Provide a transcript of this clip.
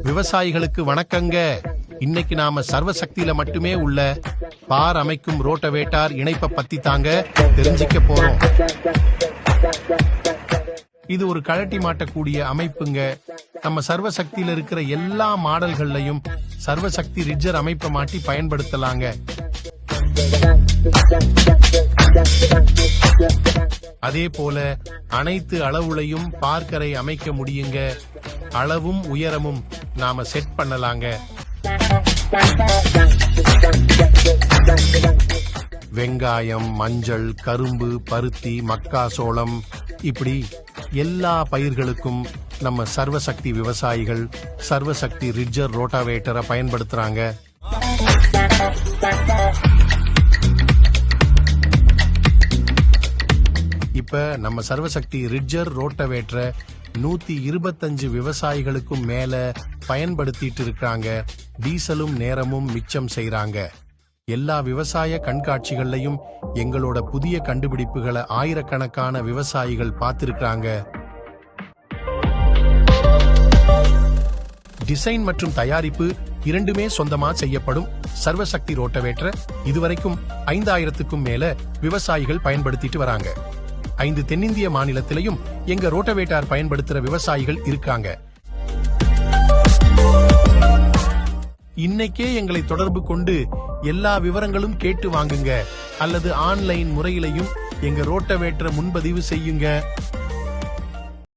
விவசாயிகளுக்கு வணக்கங்க. இன்னைக்கு நாம சர்வசக்தியில மட்டுமே உள்ள பார் அமைக்கும் ரோட்டவேட்டார் இணைப்ப பத்தி தாங்க தெரிஞ்சுக்க போறோம். இது ஒரு கழட்டி மாட்டக்கூடிய அமைப்புங்க. நம்ம சர்வசக்தியில இருக்கிற எல்லா மாடல்கள்லயும் சர்வசக்தி ரிட்ஜர் அமைப்பை மாட்டி பயன்படுத்தலாங்க. அதே போல அனைத்து அளவுலையும் பார்க்கரை அமைக்க முடியுங்க. அளவும் உயரமும் நாம செட் பண்ணலாங்க. வெங்காயம், மஞ்சள், கரும்பு, பருத்தி, மக்காசோளம் இப்படி எல்லா பயிர்களுக்கும் நம்ம சர்வசக்தி விவசாயிகள் சர்வசக்தி ரிட்ஜர் ரோட்டாவேட்டரை பயன்படுத்துறாங்க. இப்ப நம்ம சர்வசக்தி ரிட்ஜர் ரோட்டாவேட்டரை 125 விவசாயிகளுக்கும் மேல பயன்படுத்திட்டு இருக்காங்க. டீசலும் நேரமும் மிச்சம் செய்றாங்க. எல்லா விவசாய கண்காட்சிகள்லயும் எங்களோட புதிய கண்டுபிடிப்புகளை ஆயிரக்கணக்கான விவசாயிகள் பார்த்திருக்காங்க. டிசைன் மற்றும் தயாரிப்பு இரண்டுமே சொந்தமா செய்யப்படும் சர்வசக்தி ரோட்டாவேட்டரை இதுவரைக்கும் 5000க்கும் மேல விவசாயிகள் பயன்படுத்திட்டு வராங்க. 5 தென்னிந்திய மாநிலத்திலையும் எங்க ரோட்டாவேட்டார் பயன்படுத்துற விவசாயிகள் இருக்காங்க. இன்னைக்கே எங்களை தொடர்பு கொண்டு எல்லா விவரங்களும் கேட்டு வாங்குங்க அல்லது ஆன்லைன் முறையிலையும் எங்க ரோட்டாவேட்டரை முன்பதிவு செய்யுங்க.